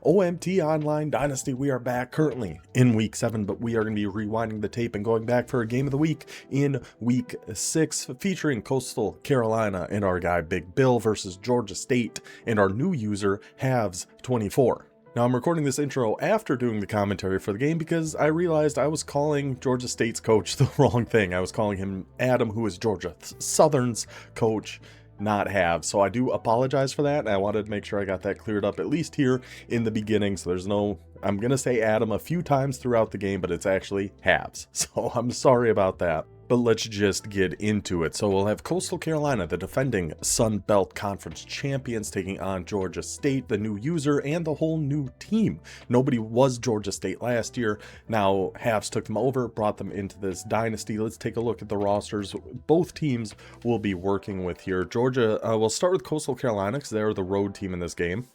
OMT Online Dynasty, we are back currently in week 7, but we are going to be rewinding the tape and going back for a game of the week in week 6, featuring Coastal Carolina and our guy Big Bill versus Georgia State and our new user Havs24. Now, I'm recording this intro after doing the commentary for the game because I realized I was calling Georgia State's coach the wrong thing. I was calling him Adam, who is Georgia Southern's coach, not Have. So I do apologize for that, and I wanted to make sure I got that cleared up at least here in the beginning, so there's no, I'm gonna say Adam a few times throughout the game, but it's actually Haves, so I'm sorry about that. But let's just get into it. So we'll have Coastal Carolina, the defending Sun Belt Conference champions, taking on Georgia State, the new user, and the whole new team. Nobody was Georgia State last year. Now Havs took them over, brought them into this dynasty. Let's take a look at the rosters both teams will be working with here. Georgia, we'll start with Coastal Carolina because they're the road team in this game.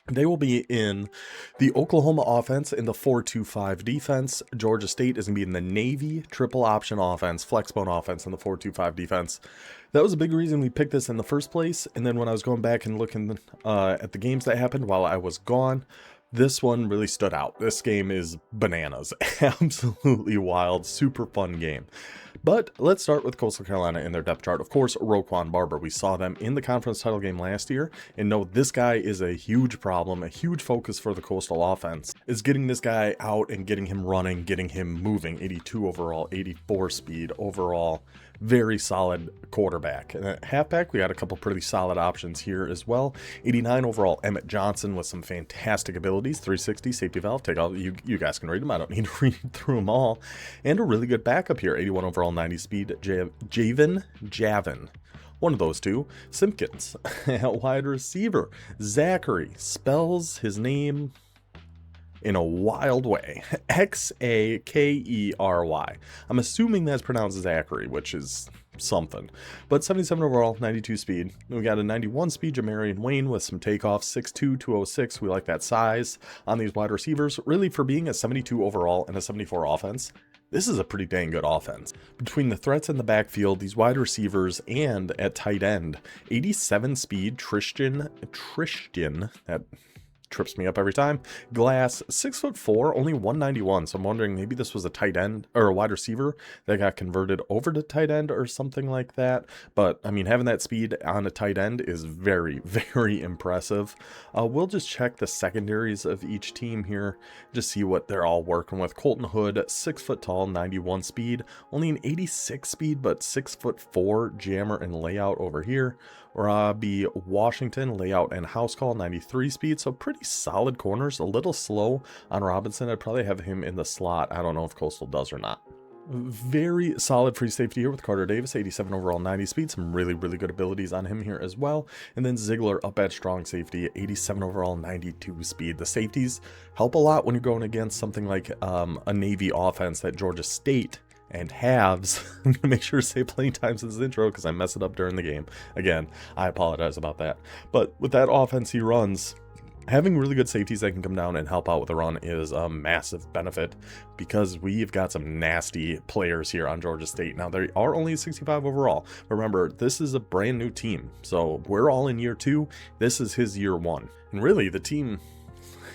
They will be in the Oklahoma offense in the 4-2-5 defense. Georgia State is going to be in the Navy triple option offense, flexbone offense in the 4-2-5 defense. That was a big reason we picked this in the first place. And then when I was going back and looking at the games that happened while I was gone, this one really stood out. This game is bananas. Absolutely wild, super fun game. But let's start with Coastal Carolina in their depth chart. Of course, Roquan Barber. We saw them in the conference title game last year, and know this guy is a huge problem, a huge focus for the Coastal offense, is getting this guy out and getting him running, getting him moving. 82 overall, 84 speed overall. Very solid quarterback. And at halfback, we got a couple pretty solid options here as well. 89 overall, Emmett Johnson with some fantastic abilities. 360 safety valve. Take all, you guys can read them. I don't need to read through them all. And a really good backup here. 81 overall, 90 speed, Javin. One of those two. Simpkins at wide receiver. Zachary spells his name in a wild way. Xakery. I'm assuming that's pronounced Zachary, which is something. But 77 overall, 92 speed. We got a 91 speed Jamarian Wayne with some takeoffs, 6'2", 206. We like that size on these wide receivers. Really, for being a 72 overall and a 74 offense, this is a pretty dang good offense. Between the threats in the backfield, these wide receivers, and at tight end, 87 speed Tristan, that trips me up every time. Glass, 6'4", only 191. So I'm wondering, maybe this was a tight end or a wide receiver that got converted over to tight end or something like that. But I mean, having that speed on a tight end is very, very impressive. We'll just check the secondaries of each team here, just see what they're all working with. Colton Hood, 6 foot tall, 91 speed, only an 86 speed, but 6'4" jammer and layout over here. Robbie Washington, layout and house call, 93 speed, so pretty solid corners. A little slow on Robinson. I'd probably have him in the slot. I don't know if Coastal does or not. Very solid free safety here with Carter Davis, 87 overall, 90 speed. Some really, really good abilities on him here as well. And then Ziegler up at strong safety, 87 overall, 92 speed. The safeties help a lot when you're going against something like a Navy offense that Georgia State and Haves. I'm going to make sure to say plenty times in this intro because I mess it up during the game. Again, I apologize about that. But with that offense he runs, having really good safeties that can come down and help out with the run is a massive benefit because we've got some nasty players here on Georgia State. Now, they are only 65 overall. Remember, this is a brand new team. So we're all in year 2. This is his year 1. And really, the team,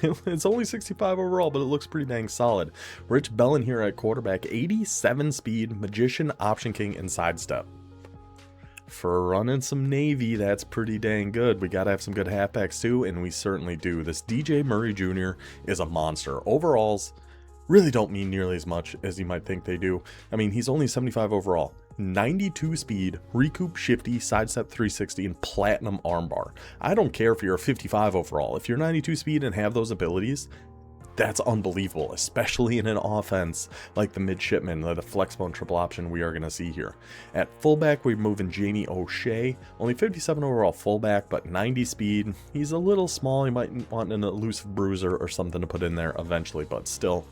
it's only 65 overall, but it looks pretty dang solid. Rich Bellin here at quarterback, 87 speed, magician, option king, and sidestep. For running some Navy, that's pretty dang good. We gotta have some good halfbacks too, and we certainly do. This DJ Murray Jr. is a monster. Overalls really don't mean nearly as much as you might think they do. I mean, he's only 75 overall. 92 speed, recoup shifty, sidestep 360, and platinum armbar. I don't care if you're a 55 overall. If you're 92 speed and have those abilities, that's unbelievable, especially in an offense like the midshipman, the flexbone triple option we are going to see here. At fullback, we're moving Jamie O'Shea, only 57 overall fullback, but 90 speed. He's a little small. He might want an elusive bruiser or something to put in there eventually, but still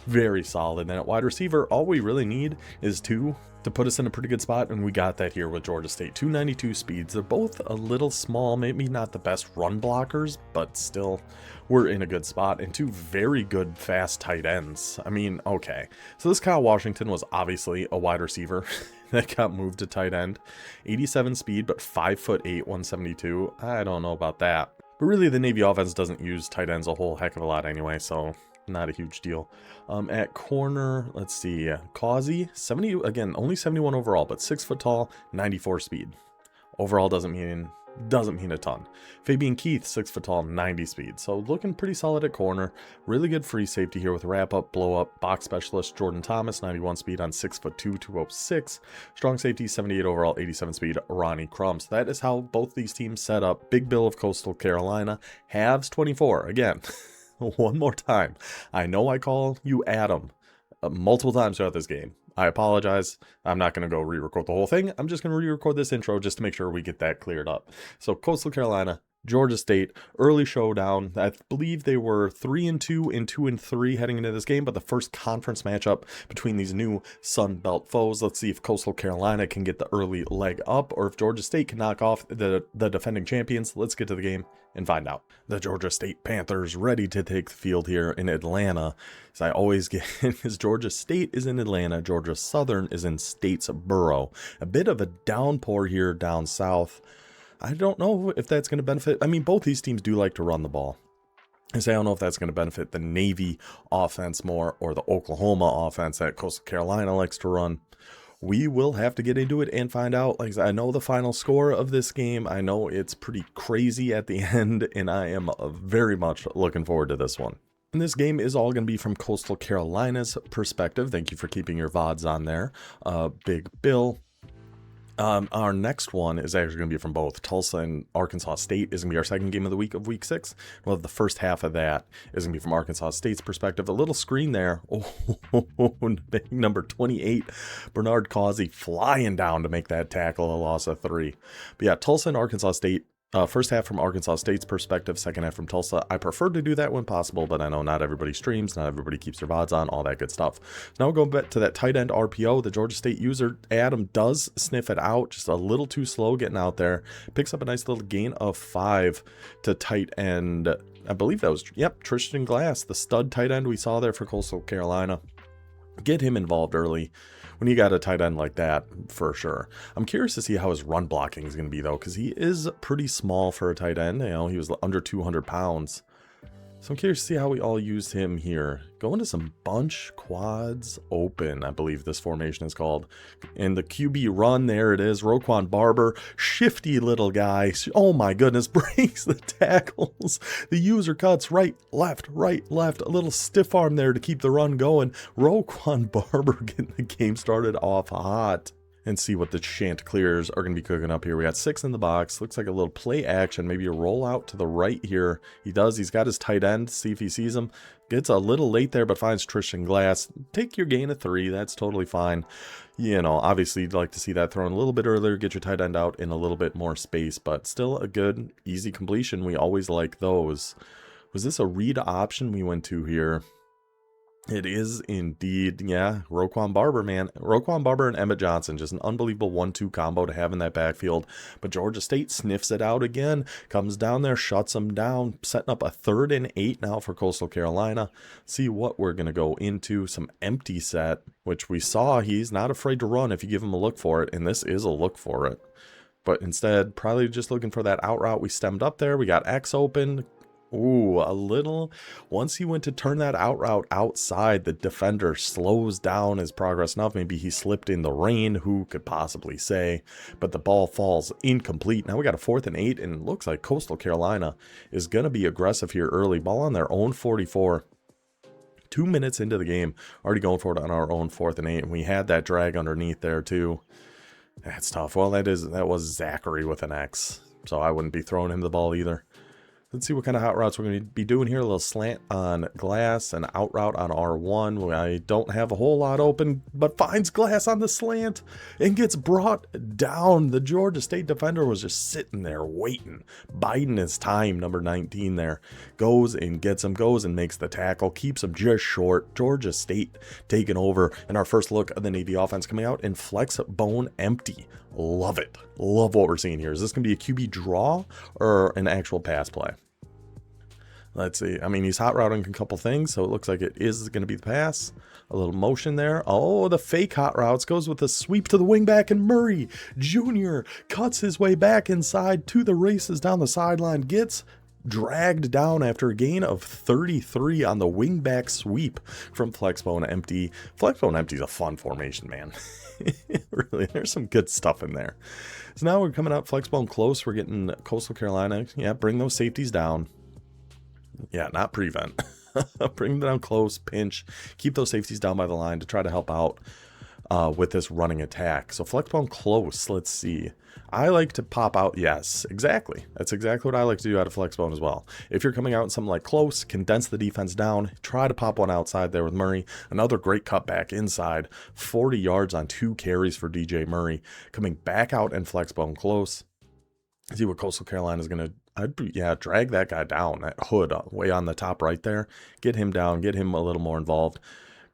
very solid. And at wide receiver, all we really need is 2 to put us in a pretty good spot, and we got that here with Georgia State. 292 speeds. They're both a little small, maybe not the best run blockers, but still we're in a good spot. And 2 very good fast tight ends. I mean, okay, so this Kyle Washington was obviously a wide receiver that got moved to tight end. 87 speed, but 5'8", 172. I don't know about that. But really, the Navy offense doesn't use tight ends a whole heck of a lot anyway, so not a huge deal. At corner, let's see, Causey, 70, again, only 71 overall, but 6 foot tall, 94 speed. Overall doesn't mean a ton. Fabian Keith, 6 foot tall, 90 speed. So looking pretty solid at corner. Really good free safety here with wrap up, blow up, box specialist Jordan Thomas, 91 speed on 6'2", 206. Strong safety, 78 overall, 87 speed, Ronnie Crum. So that is how both these teams set up. Big Bill of Coastal Carolina, halves 24. Again, one more time. I know I call you Adam multiple times throughout this game. I apologize. I'm not going to go re-record the whole thing. I'm just going to re-record this intro just to make sure we get that cleared up. So Coastal Carolina, Georgia State, early showdown. I believe they were 3-2 and 2-3 heading into this game, but the first conference matchup between these new Sun Belt foes. Let's see if Coastal Carolina can get the early leg up or if Georgia State can knock off the defending champions. Let's get to the game and find out. The Georgia State Panthers ready to take the field here in Atlanta. As I always get, because Georgia State is in Atlanta, Georgia Southern is in Statesboro. A bit of a downpour here down south. I don't know if that's going to benefit. I mean, both these teams do like to run the ball. I say I don't know if that's going to benefit the Navy offense more or the Oklahoma offense that Coastal Carolina likes to run. We will have to get into it and find out. Like I know the final score of this game. I know it's pretty crazy at the end, and I am very much looking forward to this one. And this game is all going to be from Coastal Carolina's perspective. Thank you for keeping your VODs on there, Big Bill. Our next one is actually going to be from both Tulsa and Arkansas State. Is going to be our second game of the week of week 6. Well, the first half of that is going to be from Arkansas State's perspective. A little screen there. Oh, number 28, Bernard Causey flying down to make that tackle, a loss of 3. But yeah, Tulsa and Arkansas State. First half from Arkansas State's perspective, second half from Tulsa. I prefer to do that when possible, but I know not everybody streams, not everybody keeps their VODs on, all that good stuff. Now we'll go back to that tight end RPO. The Georgia State user, Adam, does sniff it out, just a little too slow getting out there. Picks up a nice little gain of 5 to tight end. I believe that was, yep, Tristan Glass, the stud tight end we saw there for Coastal Carolina. Get him involved early when you got a tight end like that, for sure. I'm curious to see how his run blocking is going to be, though, because he is pretty small for a tight end. You know, he was under 200 pounds. So I'm curious to see how we all use him here. Going to some bunch quads open, I believe this formation is called. And the QB run, there it is. Roquan Barber, shifty little guy. Oh my goodness, breaks the tackles. The user cuts right, left. A little stiff arm there to keep the run going. Roquan Barber getting the game started off hot. And see what the Chanticleers are going to be cooking up here. We got 6 in the box. Looks like a little play action. Maybe a roll out to the right here. He does. He's got his tight end. See if he sees him. Gets a little late there, but finds Tristan Glass. Take your gain of 3. That's totally fine. You know, obviously you'd like to see that thrown a little bit earlier. Get your tight end out in a little bit more space. But still a good, easy completion. We always like those. Was this a read option we went to here? It is indeed, yeah, Roquan Barber, man. Roquan Barber and Emmett Johnson, just an unbelievable 1-2 combo to have in that backfield. But Georgia State sniffs it out again, comes down there, shuts them down, setting up a 3rd and 8 now for Coastal Carolina. See what we're going to go into, some empty set, which we saw he's not afraid to run if you give him a look for it, and this is a look for it. But instead, probably just looking for that out route. We stemmed up there, we got X open. Ooh, a little. Once he went to turn that out route outside, the defender slows down his progress enough. Maybe he slipped in the rain. Who could possibly say? But the ball falls incomplete. Now we got a 4th and 8, and it looks like Coastal Carolina is going to be aggressive here early. Ball on their own 44. 2 minutes into the game, already going for it on our own 4th and 8. And we had that drag underneath there too. That's tough. Well, that was Zachary with an X. So I wouldn't be throwing him the ball either. Let's see what kind of out routes we're going to be doing here. A little slant on Glass and out route on R1. I don't have a whole lot open, but finds Glass on the slant and gets brought down. The Georgia State defender was just sitting there waiting, biding his time. Number 19 there goes and gets him, goes and makes the tackle, keeps him just short. Georgia State taking over, and our first look of the Navy offense coming out in flex bone empty. Love it. Love what we're seeing here. Is this going to be a QB draw or an actual pass play? Let's see. I mean, he's hot routing a couple things, so it looks like it is going to be the pass. A little motion there. Oh, the fake hot routes goes with a sweep to the wingback, and Murray Jr. cuts his way back inside to the races down the sideline. Gets dragged down after a gain of 33 on the wingback sweep from Flexbone Empty. Flexbone Empty is a fun formation, man. Really, there's some good stuff in there. So now we're coming up Flexbone close. We're getting Coastal Carolina. Yeah, bring those safeties down. Yeah, not prevent. Bring them down close, pinch, keep those safeties down by the line to try to help out with this running attack. So Flexbone close, let's see. I like to pop out, yes, exactly. That's exactly what I like to do out of Flexbone as well. If you're coming out in something like close, condense the defense down, try to pop one outside there with Murray. Another great cutback inside, 40 yards on 2 carries for DJ Murray. Coming back out and Flexbone close. See what Coastal Carolina is going to, drag that guy down, that hood way on the top right there. Get him down, get him a little more involved.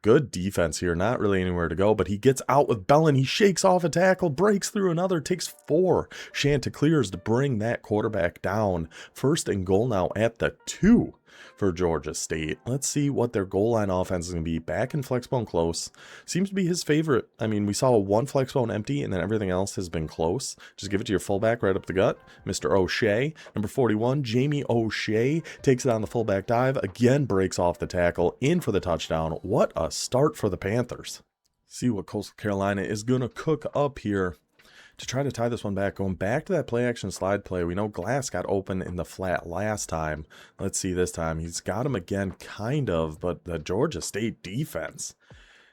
Good defense here, not really anywhere to go, but he gets out with Bellin. He shakes off a tackle, breaks through another, takes 4 Chanticleers to bring that quarterback down. 1st and goal now at the 2 for Georgia State. Let's see what their goal line offense is going to be. Back in Flexbone close. Seems to be his favorite. I mean, we saw 1 Flexbone empty, and then everything else has been close. Just give it to your fullback right up the gut, Mr. O'Shea. Number 41, Jamie O'Shea takes it on the fullback dive. Again, breaks off the tackle, in for the touchdown. What a start for the Panthers. See what Coastal Carolina is going to cook up here to try to tie this one back. Going back to that play action slide play, we know Glass got open in the flat last time. Let's see this time. He's got him again, kind of, but the Georgia State defense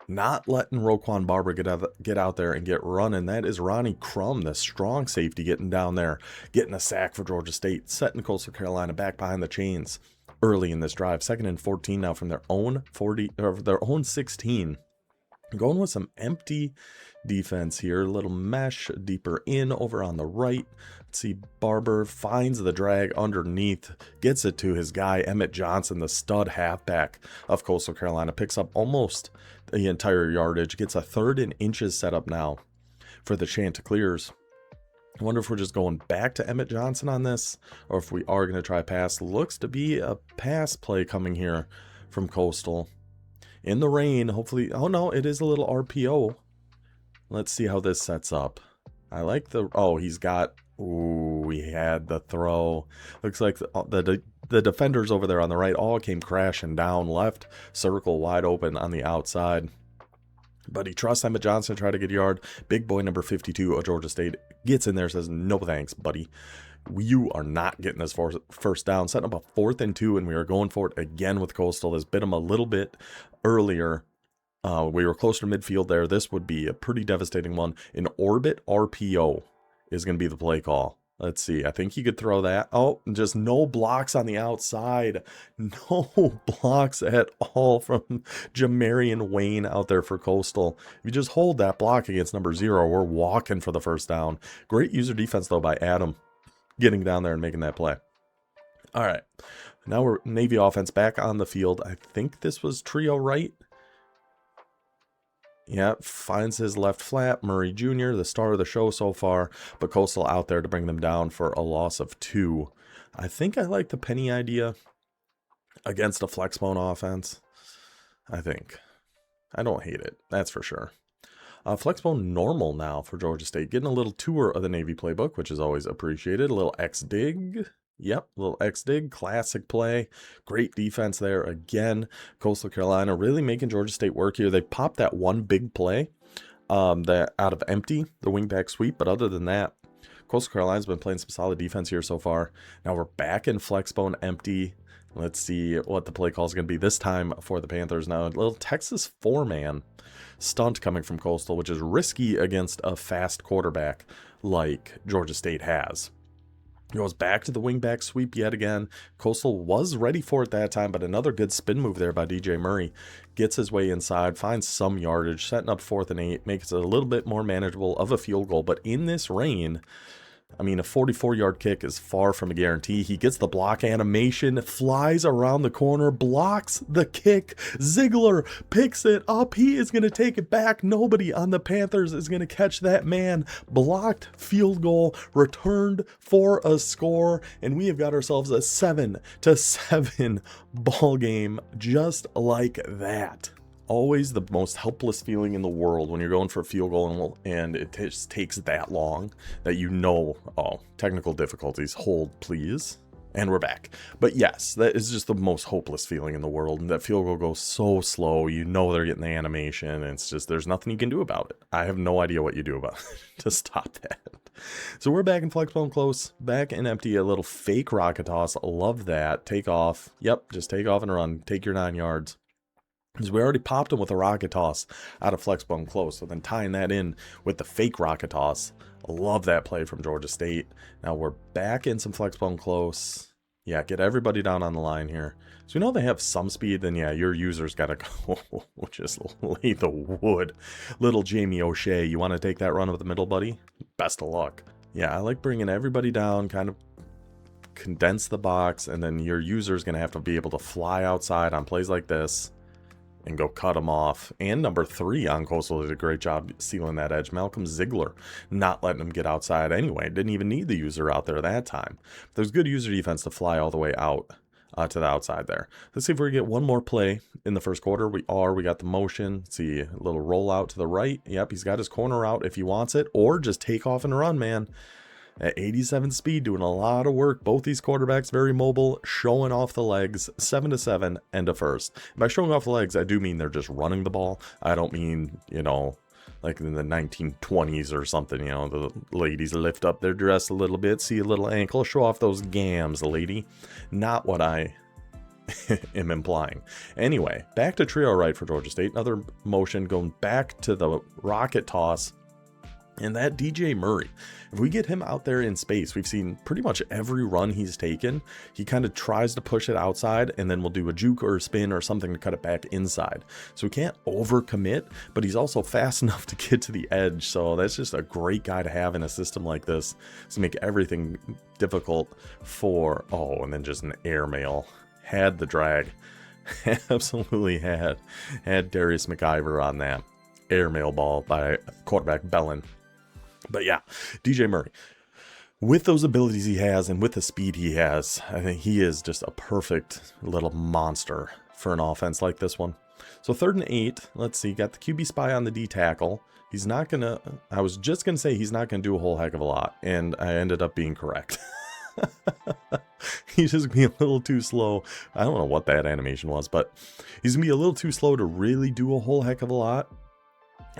not letting Roquan Barber get out there and get running. That is Ronnie Crum, the strong safety, getting down there, getting a sack for Georgia State, setting Coastal Carolina back behind the chains early in this drive. 2nd and 14 now from their own 40 or their own 16. Going with some empty defense here. A little mesh deeper in over on the right. Let's see, Barber finds the drag underneath, gets it to his guy, Emmett Johnson, the stud halfback of Coastal Carolina. Picks up almost the entire yardage. Gets a 3rd and inches set up now for the Chanticleers. I wonder if we're just going back to Emmett Johnson on this, or if we are going to try pass. Looks to be a pass play coming here from Coastal. In the rain, hopefully. Oh no, it is a little RPO. Let's see how this sets up. I like the, oh, he's got, ooh, he had the throw. Looks like the defenders over there on the right all came crashing down. Left circle wide open on the outside. But he trusts Emmett Johnson to try to get a yard. Big boy number 52 of Georgia State gets in there, says, no thanks, buddy. You are not getting this first down. Setting up a 4th and 2, and we are going for it again with Coastal. This bit him a little bit earlier. We were closer to midfield there. This would be a pretty devastating one. An orbit RPO is going to be the play call. Let's see. I think he could throw that. Oh, just no blocks on the outside. No blocks at all from Jamarian Wayne out there for Coastal. If you just hold that block against number 0, we're walking for the first down. Great user defense, though, by Adam, getting down there and making that play. All right. Now we're Navy offense back on the field. I think this was trio right. Yeah, finds his left flat. Murray Jr., the star of the show so far, but Coastal out there to bring them down for a loss of 2. I think I like the penny idea against a Flexbone offense. I think. I don't hate it, that's for sure. Flexbone normal now for Georgia State. Getting a little tour of the Navy playbook, which is always appreciated. A little X-dig. Yep, little X-dig, classic play. Great defense there again. Coastal Carolina really making Georgia State work here. They popped that one big play that out of empty, the wingback sweep. But other than that, Coastal Carolina's been playing some solid defense here so far. Now we're back in Flexbone empty. Let's see what the play call is going to be this time for the Panthers. Now, a little Texas 4-man stunt coming from Coastal, which is risky against a fast quarterback like Georgia State has. Goes back to the wingback sweep yet again. Coastal was ready for it that time, but another good spin move there by DJ Murray. Gets his way inside, finds some yardage, setting up 4th and 8, makes it a little bit more manageable of a field goal. But in this rain, I mean, a 44-yard kick is far from a guarantee. He gets the block animation, flies around the corner, blocks the kick. Ziegler picks it up. He is going to take it back. Nobody on the Panthers is going to catch that man. Blocked field goal, returned for a score, and we have got ourselves a 7-7 ball game just like that. Always the most helpless feeling in the world when you're going for a field goal and it just takes that long that you know, oh, technical difficulties, hold please. And we're back. But yes, that is just the most hopeless feeling in the world. And that field goal goes so slow. You know they're getting the animation. And it's just, there's nothing you can do about it. I have no idea what you do about it to stop that. So we're back in flex bone close, back in empty, a little fake rocket toss. Love that. Take off. Yep, just take off and run. Take your 9 yards. Because we already popped him with a rocket toss out of flex bone close. So then tying that in with the fake rocket toss. Love that play from Georgia State. Now we're back in some flex bone close. Yeah, get everybody down on the line here. So we know they have some speed, then yeah, your user's got to go just lay the wood. Little Jamie O'Shea, you want to take that run with the middle, buddy? Best of luck. Yeah, I like bringing everybody down, kind of condense the box, and then your user's going to have to be able to fly outside on plays like this and go cut them off. And number 3 on Coastal did a great job sealing that edge. Malcolm Ziegler not letting him get outside anyway. Didn't even need the user out there that time. There's good user defense to fly all the way out to the outside there. Let's see if we get one more play in the first quarter. We got the motion. Let's see, a little rollout to the right. Yep, he's got his corner out if he wants it, or just take off and run, man. At 87 speed, doing a lot of work. Both these quarterbacks very mobile, showing off the legs. 7-7, end of first. By showing off the legs, I do mean they're just running the ball. I don't mean, you know, like in the 1920s or something, you know, the ladies lift up their dress a little bit, see a little ankle, show off those gams, lady. Not what I am implying. Anyway, back to trio right for Georgia State. Another motion going back to the rocket toss. And that DJ Murray, if we get him out there in space, we've seen pretty much every run he's taken, he kind of tries to push it outside and then we'll do a juke or a spin or something to cut it back inside. So we can't overcommit, but he's also fast enough to get to the edge. So that's just a great guy to have in a system like this to make everything difficult for, oh, and then just an airmail. Had the drag. Absolutely had Darius McIver on that airmail ball by quarterback Bellin. But yeah, DJ Murray, with those abilities he has and with the speed he has, I think he is just a perfect little monster for an offense like this one. So 3rd and 8, let's see, got the QB spy on the D tackle. He's not going to, I was just going to say he's not going to do a whole heck of a lot, and I ended up being correct. He's just going to be a little too slow. I don't know what that animation was, but he's going to be a little too slow to really do a whole heck of a lot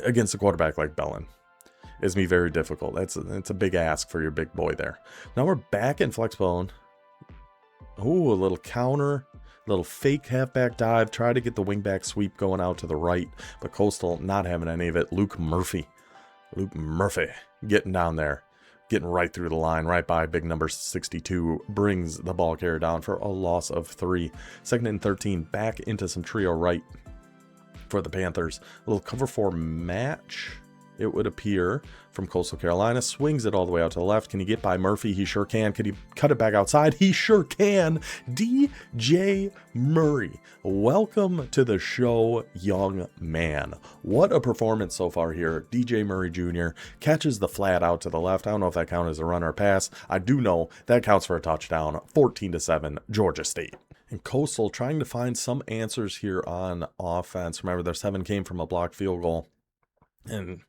against a quarterback like Bellin. It's going to be very difficult. It's a big ask for your big boy there. Now we're back in flex bone. Ooh, a little counter, little fake halfback dive. Try to get the wingback sweep going out to the right, but Coastal not having any of it. Luke Murphy getting down there, getting right through the line, right by big number 62, brings the ball carrier down for a loss of 3. 2nd and 13, back into some trio right for the Panthers. A little cover 4 match, it would appear, from Coastal Carolina. Swings it all the way out to the left. Can he get by Murphy? He sure can. Can he cut it back outside? He sure can. DJ Murray, welcome to the show, young man. What a performance so far here. DJ Murray Jr. catches the flat out to the left. I don't know if that counts as a run or pass. I do know that counts for a touchdown. 14-7, Georgia State. And Coastal trying to find some answers here on offense. Remember, their 7 came from a blocked field goal. And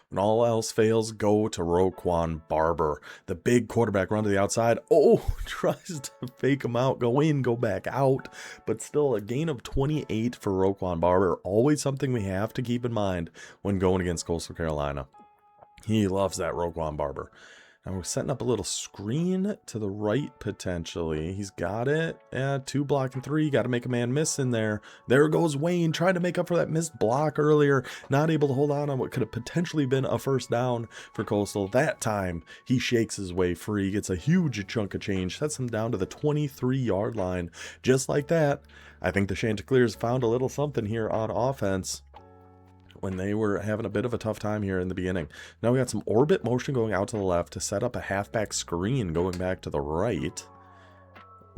when all else fails, go to Roquan Barber. The big quarterback run to the outside. Oh, tries to fake him out. Go in, go back out. But still a gain of 28 for Roquan Barber. Always something we have to keep in mind when going against Coastal Carolina. He loves that Roquan Barber. And we're setting up a little screen to the right, potentially. He's got it. 2 blocking 3. Got to make a man miss in there. There goes Wayne, trying to make up for that missed block earlier. Not able to hold on what could have potentially been a first down for Coastal. That time, he shakes his way free. Gets a huge chunk of change. Sets him down to the 23-yard line. Just like that, I think the Chanticleers found a little something here on offense when they were having a bit of a tough time here in the beginning. Now we got some orbit motion going out to the left to set up a halfback screen going back to the right.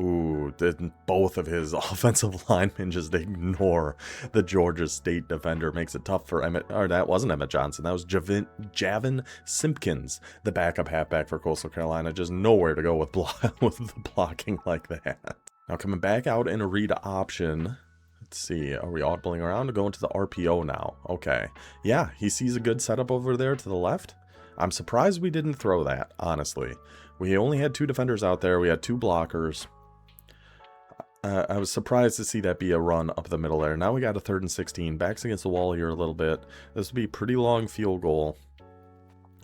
Ooh, did both of his offensive linemen just ignore the Georgia State defender? Makes it tough for Emmett, or that wasn't Emmett Johnson, that was Javin Simpkins, the backup halfback for Coastal Carolina. Just nowhere to go with the blocking like that. Now coming back out in a read option. Let's see, are we audibling around to go into the RPO now? Okay. Yeah, he sees a good setup over there to the left. I'm surprised we didn't throw that, honestly. We only had 2 defenders out there. We had 2 blockers. I was surprised to see that be a run up the middle there. Now we got a 3rd and 16. Backs against the wall here a little bit. This would be a pretty long field goal,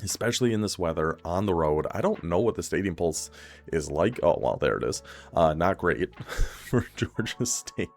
especially in this weather on the road. I don't know what the stadium pulse is like. Oh, well, there it is. Not great for Georgia State.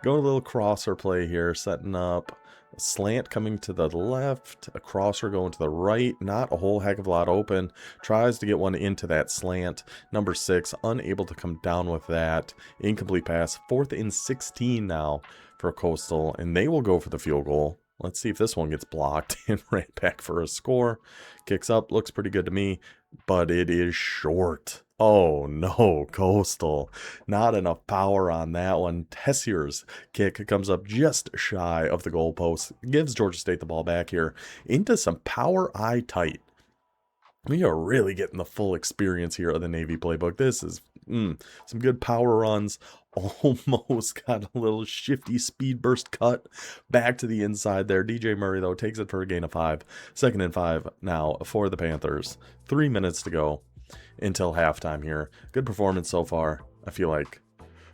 Going a little crosser play here, setting up a slant coming to the left, a crosser going to the right. Not a whole heck of a lot open. Tries to get one into that slant. Number 6, unable to come down with that. Incomplete pass. 4th and 16 now for Coastal, and they will go for the field goal. Let's see if this one gets blocked and right back for a score. Kicks up, looks pretty good to me, but it is short. Oh no, Coastal. Not enough power on that one. Tessier's kick comes up just shy of the goalpost. Gives Georgia State the ball back here into some power eye tight. We are really getting the full experience here of the Navy playbook. This is some good power runs. Almost got a little shifty speed burst cut back to the inside there. DJ Murray, though, takes it for a gain of 5. 2nd and 5 now for the Panthers. 3 minutes to go until halftime here. Good performance so far, I feel like.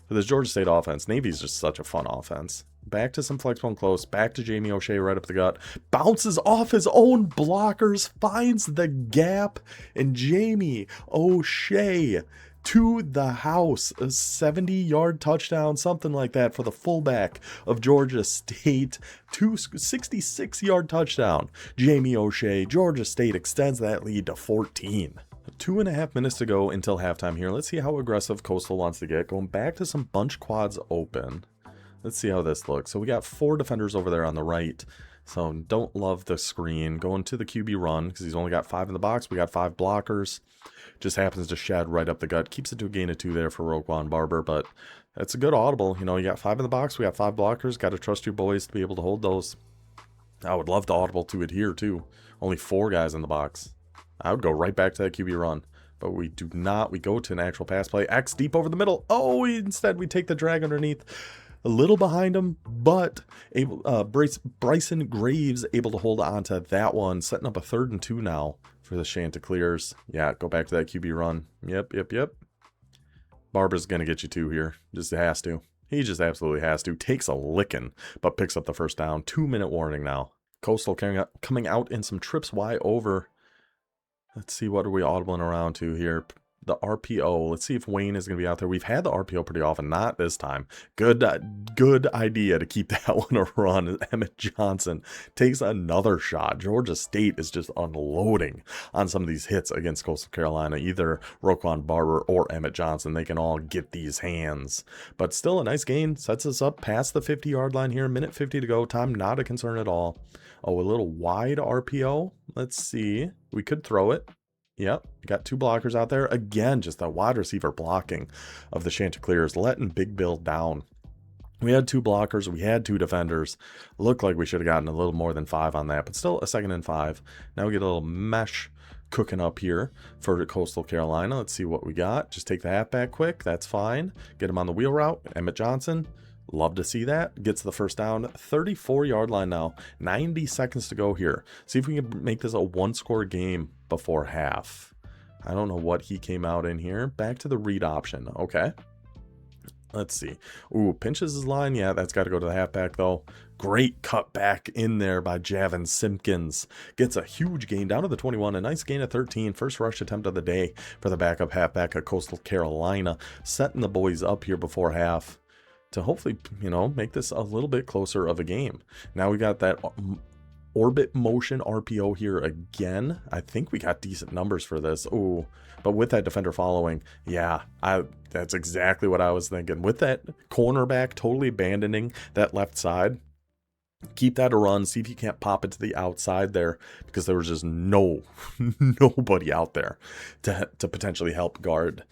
For this Georgia State offense, Navy's just such a fun offense. Back to some flex one close. Back to Jamie O'Shea right up the gut. Bounces off his own blockers. Finds the gap. And Jamie O'Shea to the house. A 70-yard touchdown, something like that for the fullback of Georgia State. 66-yard touchdown. Jamie O'Shea. Georgia State extends that lead to 14. 2.5 minutes to go until halftime here. Let's see how aggressive Coastal wants to get. Going back to some bunch quads open. Let's see how this looks. So we got 4 defenders over there on the right. So don't love the screen. Going to the QB run because he's only got 5 in the box. We got 5 blockers. Just happens to shed right up the gut. Keeps it to a gain of 2 there for Roquan Barber. But that's a good audible. You know, you got 5 in the box. We got 5 blockers. Got to trust your boys to be able to hold those. I would love to audible to it here too. Only 4 guys in the box. I would go right back to that QB run. But we do not. We go to an actual pass play. X deep over the middle. Oh, instead we take the drag underneath. A little behind him, but able, Bryson Graves able to hold on to that one. Setting up a 3rd and 2 now for the Chanticleers. Yeah, go back to that QB run. Yep. Barber's going to get you 2 here. Just has to. He just absolutely has to. Takes a licking, but picks up the first down. 2-minute warning now. Coastal coming out in some trips wide over. Let's see, what are we audibling around to here? The RPO. Let's see if Wayne is going to be out there. We've had the RPO pretty often. Not this time. Good idea to keep that one a run. Emmett Johnson takes another shot. Georgia State is just unloading on some of these hits against Coastal Carolina. Either Roquan Barber or Emmett Johnson. They can all get these hands. But still a nice gain. Sets us up past the 50-yard line here. 1:50 to go. Time not a concern at all. Oh, a little wide RPO. Let's see. We could throw it. Yep, got 2 blockers out there. Again, just a wide receiver blocking of the Chanticleers, letting Big Bill down. We had 2 blockers. We had 2 defenders. Looked like we should have gotten a little more than 5 on that, but still a 2nd and 5. Now we get a little mesh cooking up here for Coastal Carolina. Let's see what we got. Just take the halfback quick. That's fine. Get him on the wheel route. Emmett Johnson. Love to see that. Gets the first down. 34-yard line now. 90 seconds to go here. See if we can make this a 1-score game before half. I don't know what he came out in here. Back to the read option. Okay. Let's see. Ooh, pinches his line. Yeah, that's got to go to the halfback, though. Great cut back in there by Javin Simpkins. Gets a huge gain down to the 21. A nice gain of 13. First rush attempt of the day for the backup halfback of Coastal Carolina. Setting the boys up here before half to hopefully, you know, make this a little bit closer of a game. Now we got that orbit motion RPO here again. I think we got decent numbers for this. Ooh, but with that defender following, yeah, that's exactly what I was thinking. With that cornerback totally abandoning that left side, keep that a run. See if you can't pop it to the outside there, because there was just nobody out there to potentially help guard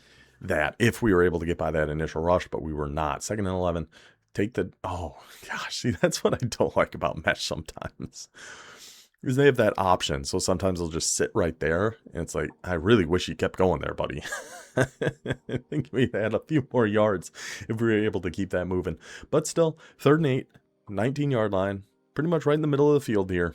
that if we were able to get by that initial rush, but we were not. 2nd and 11. Take the, oh gosh, see, that's what I don't like about mesh sometimes, is they have that option. So sometimes they'll just sit right there, and it's like, I really wish you kept going there, buddy. I think we had a few more yards if we were able to keep that moving. But still, 3rd and 8, 19-yard line, pretty much right in the middle of the field here.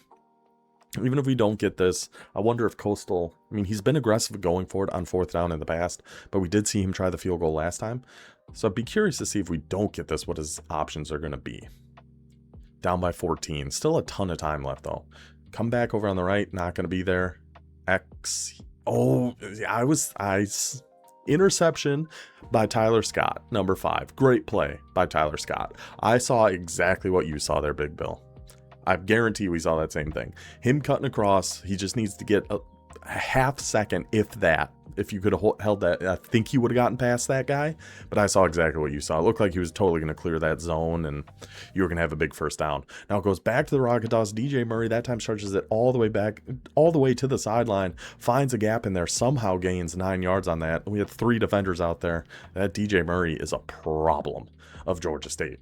Even if we don't get this, I wonder if Coastal, I mean, he's been aggressive going for it on 4th down in the past, but we did see him try the field goal last time. So I'd be curious to see if we don't get this, what his options are going to be. Down by 14. Still a ton of time left, though. Come back over on the right. Not going to be there. X. Oh, interception by Tyler Scott, number 5. Great play by Tyler Scott. I saw exactly what you saw there, Big Bill. I guarantee we saw that same thing. Him cutting across, he just needs to get a half second, if that. If you could have held that, I think he would have gotten past that guy. But I saw exactly what you saw. It looked like he was totally going to clear that zone, and you were going to have a big first down. Now it goes back to the rocket toss. DJ Murray that time charges it all the way back, all the way to the sideline, finds a gap in there, somehow gains 9 yards on that. We had 3 defenders out there. That DJ Murray is a problem of Georgia State.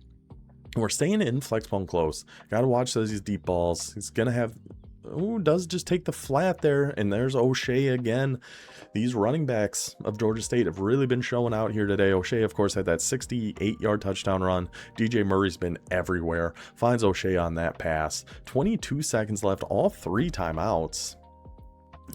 We're staying in flex bone close. Got to watch these deep balls. He's going to have... Ooh, does just take the flat there, and there's O'Shea again. These running backs of Georgia State have really been showing out here today. O'Shea, of course, had that 68-yard touchdown run. DJ Murray's been everywhere. Finds O'Shea on that pass. 22 seconds left, all 3 timeouts.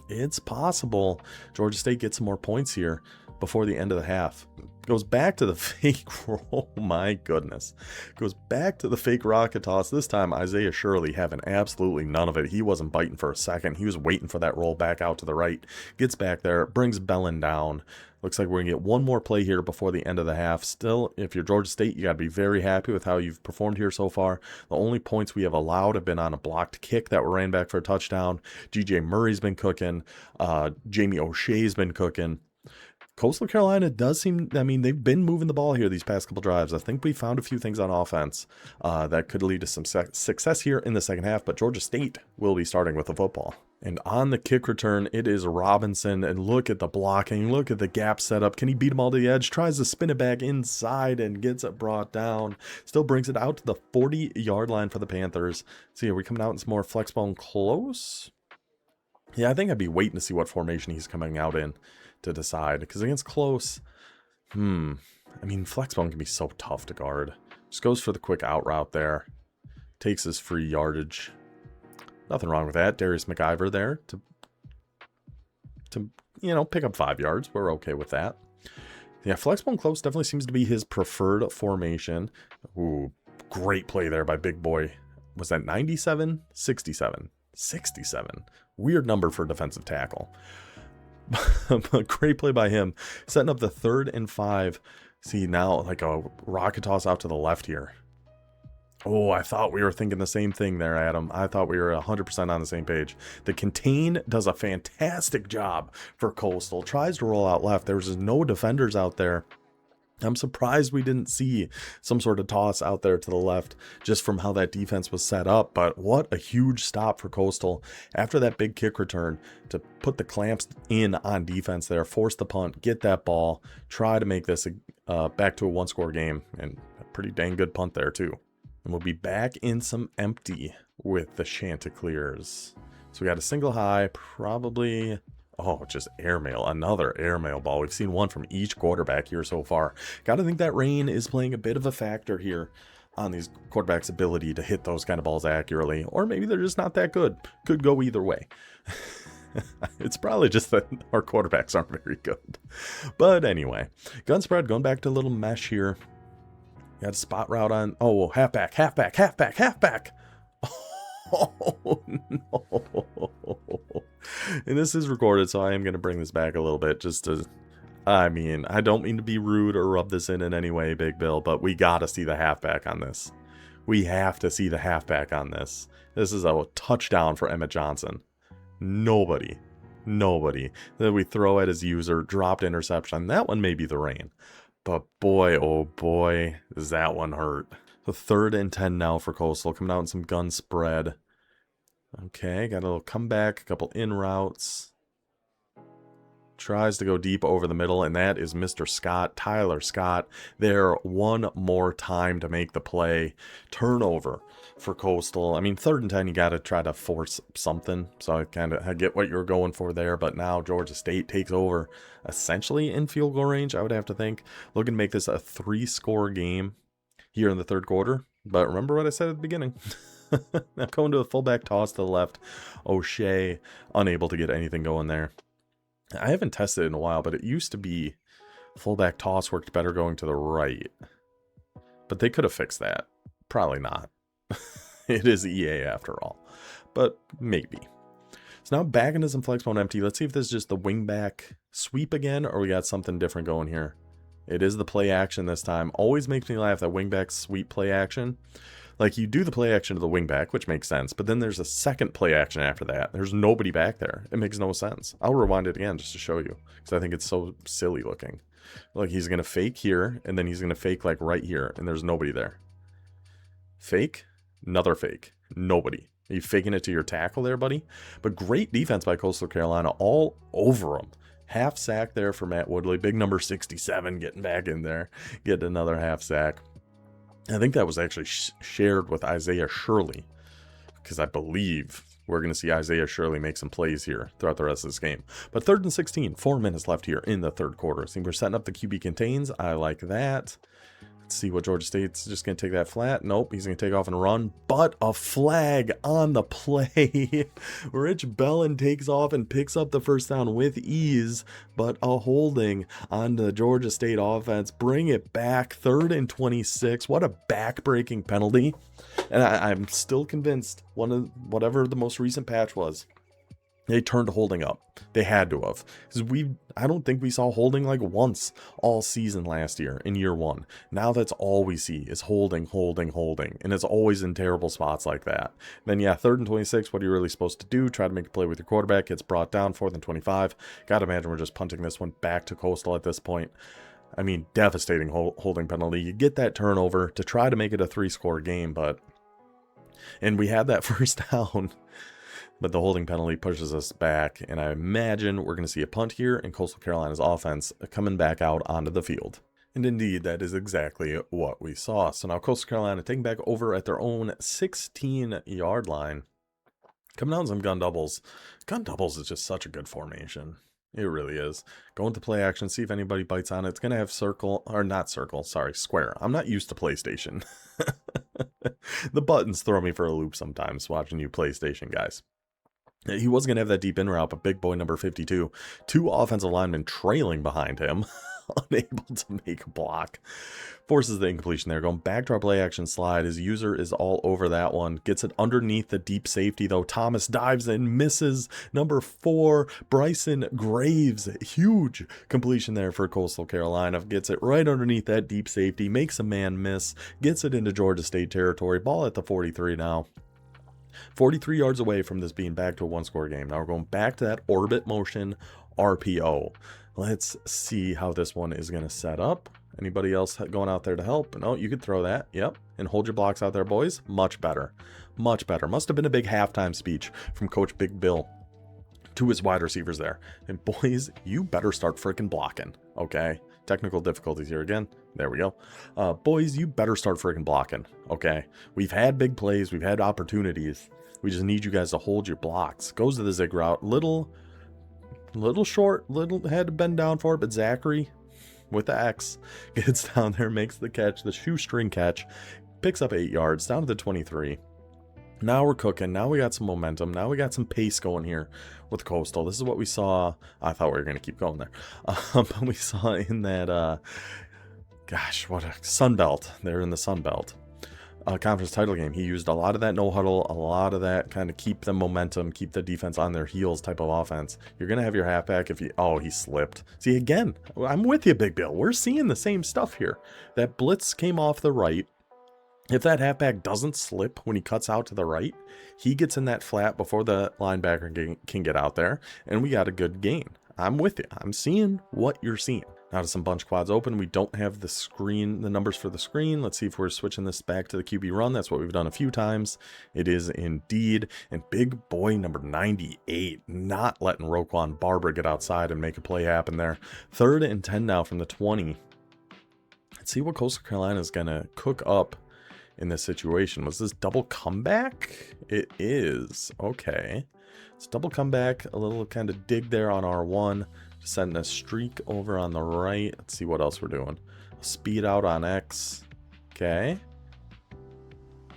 It's possible Georgia State gets some more points here before the end of the half. Goes back to the fake, oh my goodness. Goes back to the fake rocket toss. This time Isaiah Shirley having absolutely none of it. He wasn't biting for a second. He was waiting for that roll back out to the right. Gets back there, brings Bellin down. Looks like we're going to get one more play here before the end of the half. Still, if you're Georgia State, you got to be very happy with how you've performed here so far. The only points we have allowed have been on a blocked kick that ran back for a touchdown. DJ Murray's been cooking. Jamie O'Shea's been cooking. Coastal Carolina does seem, I mean, they've been moving the ball here these past couple drives. I think we found a few things on offense that could lead to some success here in the second half, but Georgia State will be starting with the football. And on the kick return, it is Robinson, and look at the blocking, look at the gap setup. Can he beat him all to the edge? Tries to spin it back inside and gets it brought down. Still brings it out to the 40-yard line for the Panthers. See, are we coming out in some more flex bone close? Yeah, I think I'd be waiting to see what formation he's coming out in to decide, because against close, I mean, flexbone can be so tough to guard. Just goes for the quick out route there, takes his free yardage. Nothing wrong with that. Darius McIver there to pick up 5 yards. We're okay with that. Yeah, flexbone close definitely seems to be his preferred formation. Ooh, great play there by Big Boy. Was that 97? 67. 67. Weird number for defensive tackle. But great play by him, setting up the 3rd and 5. See, now like a rocket toss out to the left here. Oh, I thought we were thinking the same thing there, Adam. I thought we were 100% on the same page. The contain does a fantastic job for Coastal. Tries to roll out left. There was no defenders out there. I'm surprised we didn't see some sort of toss out there to the left just from how that defense was set up. But what a huge stop for Coastal after that big kick return to put the clamps in on defense there, force the punt, get that ball, try to make this back to a 1-score game, and a pretty dang good punt there too. And we'll be back in some empty with the Chanticleers. So we got a single high, probably... Oh, just airmail, another airmail ball. We've seen one from each quarterback here so far. Got to think that rain is playing a bit of a factor here on these quarterbacks' ability to hit those kind of balls accurately. Or maybe they're just not that good. Could go either way. It's probably just that our quarterbacks aren't very good. But anyway, gun spread, going back to a little mesh here. Got a spot route on. Oh, halfback. Oh, no. And this is recorded, so I am going to bring this back a little bit just to... I mean, I don't mean to be rude or rub this in any way, Big Bill, but we got to see the halfback on this. We have to see the halfback on this. This is a touchdown for Emmett Johnson. Nobody that we throw at his user dropped interception. That one may be the rain. But boy, oh boy, does that one hurt. The 3rd and 10 now for Coastal. Coming out in some gun spread. Okay, got a little comeback, a couple in routes. Tries to go deep over the middle, and that is Mr. Scott, Tyler Scott, there one more time to make the play. Turnover for Coastal. I mean, 3rd and 10, you got to try to force something. So I get what you're going for there, but now Georgia State takes over essentially in field goal range, I would have to think. Looking to make this a 3-score game here in the 3rd quarter. But remember what I said at the beginning. Now going to a fullback toss to the left. O'Shea unable to get anything going there. I haven't tested it in a while, but it used to be Fullback toss worked better going to the right. But they could have fixed that. Probably not. It is EA after all. But maybe. So now back into some flex mode empty. Let's see if this is just the wingback sweep again, or we got something different going here. It is the play action this time. Always makes me laugh, that wingback sweep play action. Like, you do the play action to the wingback, which makes sense, but then there's a second play action after that. There's nobody back there. It makes no sense. I'll rewind it again just to show you, because I think it's so silly looking. Like, he's going to fake here, and then he's going to fake, like, right here, and there's nobody there. Fake, another fake, nobody. Are you faking it to your tackle there, buddy? But great defense by Coastal Carolina all over him. Half sack there for Matt Woodley. Big number 67 getting back in there. Getting another half sack. I think that was actually shared with Isaiah Shirley, because I believe we're going to see Isaiah Shirley make some plays here throughout the rest of this game. But 3rd and 16, 4 minutes left here in the third quarter. See, we're setting up the QB contains. I like that. Let's see what Georgia State's just going to take that flat. Nope, he's going to take off and run. But a flag on the play. Rich Bellin takes off and picks up the first down with ease. But a holding on the Georgia State offense. Bring it back. 3rd and 26. What a back-breaking penalty. And I'm still convinced whatever the most recent patch was, they turned holding up. They had to have. Because I don't think we saw holding like once all season last year in year 1. Now that's all we see is holding. And it's always in terrible spots like that. Then yeah, 3rd and 26, what are you really supposed to do? Try to make a play with your quarterback. Gets brought down, 4th and 25. Gotta imagine we're just punting this one back to Coastal at this point. I mean, devastating holding penalty. You get that turnover to try to make it a 3-score game, and we had that first down. But the holding penalty pushes us back, and I imagine we're going to see a punt here, and Coastal Carolina's offense coming back out onto the field. And indeed, that is exactly what we saw. So now Coastal Carolina taking back over at their own 16-yard line. Coming out in some gun doubles. Gun doubles is just such a good formation. It really is. Going to play action, see if anybody bites on it. It's going to have square. I'm not used to PlayStation. The buttons throw me for a loop sometimes watching you PlayStation guys. He was going to have that deep in route, but big boy number 52, 2 offensive linemen trailing behind him, unable to make a block. Forces the incompletion there. Going back to our play action slide. His user is all over that one. Gets it underneath the deep safety, though. Thomas dives in, misses. Number 4, Bryson Graves. Huge completion there for Coastal Carolina. Gets it right underneath that deep safety. Makes a man miss. Gets it into Georgia State territory. Ball at the 43 now. 43 yards away from this being back to a 1-score game. Now we're going back to that orbit motion RPO. Let's see how this one is going to set up. Anybody else going out there to help? No, you could throw that. Yep. And hold your blocks out there, boys. Much better. Much better. Must have been a big halftime speech from Coach Big Bill to his wide receivers there. And boys, you better start freaking blocking. Okay. Technical difficulties here again. There we go. Boys, you better start freaking blocking. Okay. We've had big plays. We've had opportunities. We just need you guys to hold your blocks. Goes to the zig route. Little short. Had to bend down for it. But Zachary with the X gets down there, makes the catch. The shoestring catch. Picks up 8 yards. Down to the 23. Now we're cooking. Now we got some momentum. Now we got some pace going here with Coastal. This is what we saw. I thought we were going to keep going there. But we saw in that, gosh, what a Sun Belt. They're in the Sun Belt. Conference title game. He used a lot of that no huddle, a lot of that kind of keep the momentum, keep the defense on their heels type of offense. You're going to have your halfback if you, oh, he slipped. See, again, I'm with you, Big Bill. We're seeing the same stuff here. That blitz came off the right. If that halfback doesn't slip when he cuts out to the right, he gets in that flat before the linebacker can get out there, and we got a good gain. I'm with you. I'm seeing what you're seeing. Now to some bunch quads open. We don't have the screen, the numbers for the screen. Let's see if we're switching this back to the QB run. That's what we've done a few times. It is indeed. And big boy number 98, not letting Roquan Barber get outside and make a play happen there. 3rd and 10 now from the 20. Let's see what Coastal Carolina is going to cook up in this situation. Was this double comeback? It is. Okay. It's double comeback. A little kind of dig there on R1. Sending a streak over on the right. Let's see what else we're doing. Speed out on X. Okay.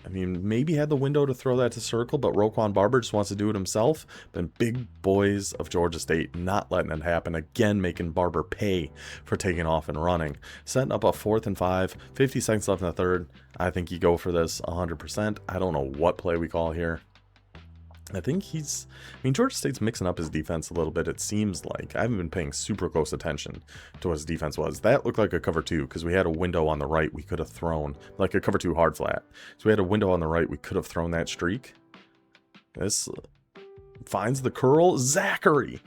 I mean, maybe had the window to throw that to circle, but Roquan Barber just wants to do it himself. Then big boys of Georgia State not letting it happen. Again, making Barber pay for taking off and running. Setting up a 4th and 5, 50 seconds left in the third. I think you go for this 100%. I don't know what play we call here. I think Georgia State's mixing up his defense a little bit, it seems like. I haven't been paying super close attention to what his defense was. That looked like a cover 2 because we had a window on the right we could have thrown, like a cover 2 hard flat. So we had a window on the right we could have thrown that streak. This finds the curl. Zachary.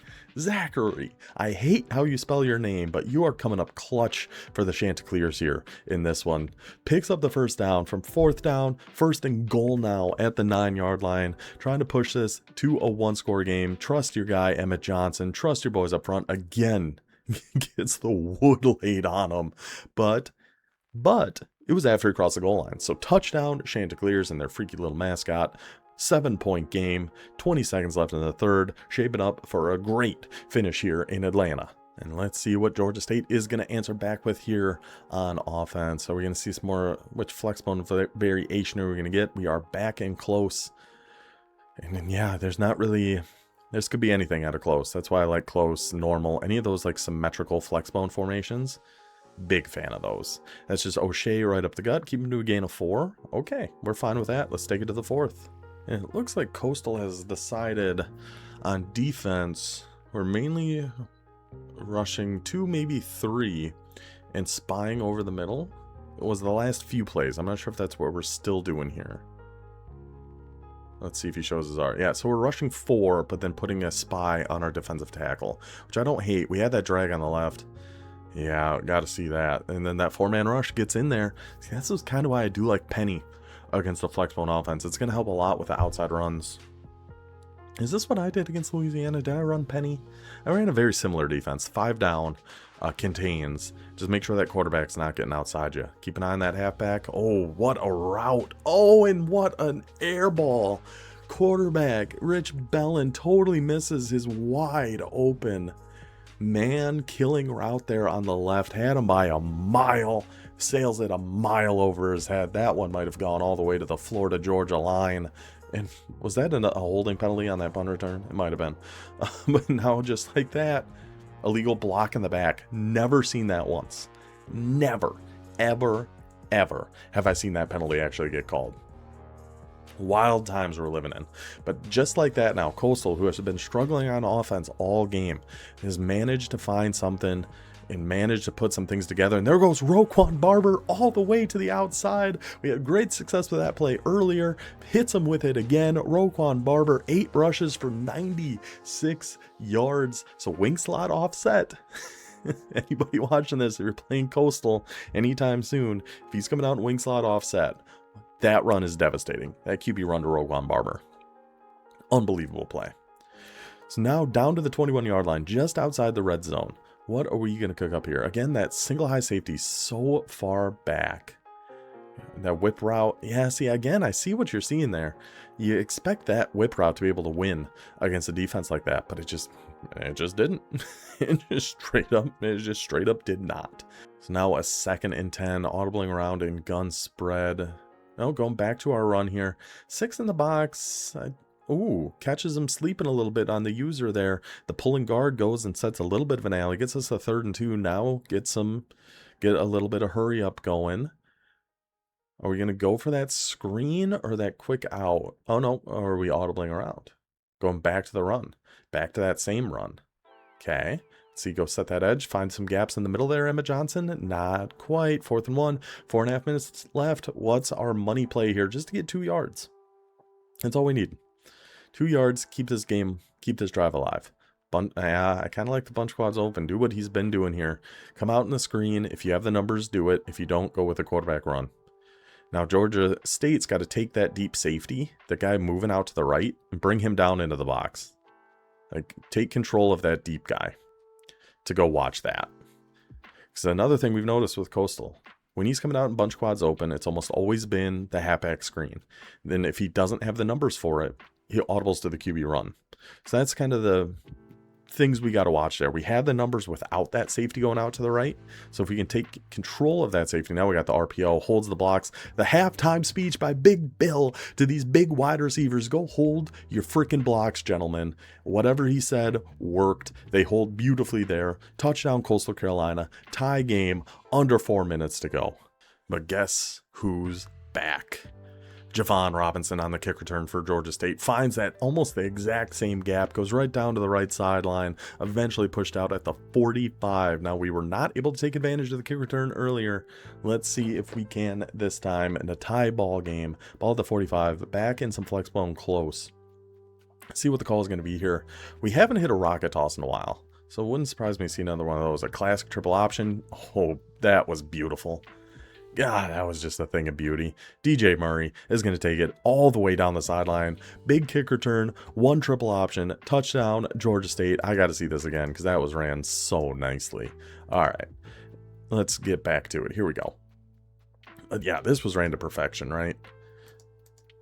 I hate how you spell your name, but you are coming up clutch for the Chanticleers here in this one. Picks up the first down from 4th down, 1st and goal now at the 9-yard line. Trying to push this to a 1-score game. Trust your guy, Emmett Johnson. Trust your boys up front. Again, gets the wood laid on him. But it was after he crossed the goal line. So touchdown, Chanticleers and their freaky little mascot. 7-point game, 20 seconds left in the third, shaping up for a great finish here in Atlanta. And let's see what Georgia State is going to answer back with here on offense. So we're going to see some more, which flex bone variation are we going to get? We are back in close. And then, yeah, there's not really, this could be anything out of close. That's why I like close, normal, any of those like symmetrical flex bone formations. Big fan of those. That's just O'Shea right up the gut, keep him to a gain of 4. Okay, we're fine with that. Let's take it to the 4th. And it looks like Coastal has decided on defense. We're mainly rushing 2, maybe 3, and spying over the middle. It was the last few plays. I'm not sure if that's what we're still doing here. Let's see if he shows his art. Yeah, so we're rushing 4, but then putting a spy on our defensive tackle, which I don't hate. We had that drag on the left. Yeah, got to see that. And then that 4-man rush gets in there. See, that's kind of why I do like Penny against the flexbone offense. It's going to help a lot with the outside runs. Is this what I did against Louisiana? Did I run Penny? I ran a very similar defense. 5 down, contains. Just make sure that quarterback's not getting outside you. Keep an eye on that halfback. Oh, what a route. Oh, and what an air ball. Quarterback, Rich Bellin, totally misses his wide open man-killing route there on the left. Had him by a mile. Sails it a mile over his head. That one might have gone all the way to the Florida-Georgia line. And was that a holding penalty on that punt return? It might have been. But now just like that, illegal block in the back. Never seen that once. Never, ever, ever have I seen that penalty actually get called. Wild times we're living in. But just like that now, Coastal, who has been struggling on offense all game, has managed to find something and managed to put some things together. And there goes Roquan Barber all the way to the outside. We had great success with that play earlier. Hits him with it again. Roquan Barber, 8 rushes for 96 yards. So wing slot offset. Anybody watching this, if you're playing Coastal anytime soon, if he's coming out in wing slot offset, that run is devastating. That QB run to Roquan Barber. Unbelievable play. So now down to the 21-yard line, just outside the red zone. What are we going to cook up here? Again, that single high safety so far back. That whip route. Yeah, see, again, I see what you're seeing there. You expect that whip route to be able to win against a defense like that, but it just didn't. It just straight up did not. So now a 2nd and 10, audibling around in gun spread. No, going back to our run here. 6 in the box. Ooh, catches him sleeping a little bit on the user there. The pulling guard goes and sets a little bit of an alley. Gets us a 3rd and 2. Now get a little bit of hurry up going. Are we going to go for that screen or that quick out? Oh, no. Or are we audibling around? Going back to the run. Back to that same run. Okay. Let's see, go set that edge. Find some gaps in the middle there, Emma Johnson. Not quite. 4th and 1. 4.5 minutes left. What's our money play here? Just to get 2 yards. That's all we need. 2 yards, keep this drive alive. I kind of like the bunch quads open. Do what he's been doing here. Come out in the screen. If you have the numbers, do it. If you don't, go with a quarterback run. Now, Georgia State's got to take that deep safety, the guy moving out to the right, and bring him down into the box. Like, take control of that deep guy to go watch that. Because another thing we've noticed with Coastal, when he's coming out in bunch quads open, it's almost always been the halfback screen. Then if he doesn't have the numbers for it, he audibles to the QB run. So that's kind of the things we got to watch there. We had the numbers without that safety going out to the right. So if we can take control of that safety, now we got the RPO, holds the blocks. The halftime speech by Big Bill to these big wide receivers: go hold your freaking blocks, gentlemen. Whatever he said worked. They hold beautifully there. Touchdown, Coastal Carolina. Tie game, under 4 minutes to go. But guess who's back? Javon Robinson on the kick return for Georgia State finds that almost the exact same gap, goes right down to the right sideline, eventually pushed out at the 45. Now, we were not able to take advantage of the kick return earlier. Let's see if we can this time in a tie ball game. Ball at the 45, back in some flex bone close. See what the call is going to be here. We haven't hit a rocket toss in a while, so it wouldn't surprise me to see another one of those. A classic triple option. Oh, that was beautiful. God, that was just a thing of beauty. DJ Murray is going to take it all the way down the sideline. Big kick return, one triple option, touchdown, Georgia State. I got to see this again because that was ran so nicely. All right, let's get back to it. Here we go. Yeah, this was ran to perfection, right?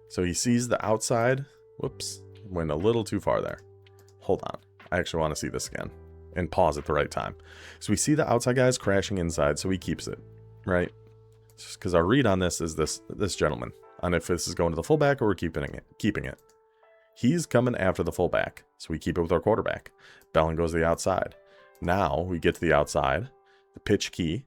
So he sees the outside. Whoops, went a little too far there. Hold on. I actually want to see this again and pause at the right time. So we see the outside guys crashing inside, so he keeps it, right? Because our read on this is this gentleman, on if this is going to the fullback or we're keeping it. He's coming after the fullback, so we keep it with our quarterback. Bellin goes to the outside. Now we get to the outside. The pitch key,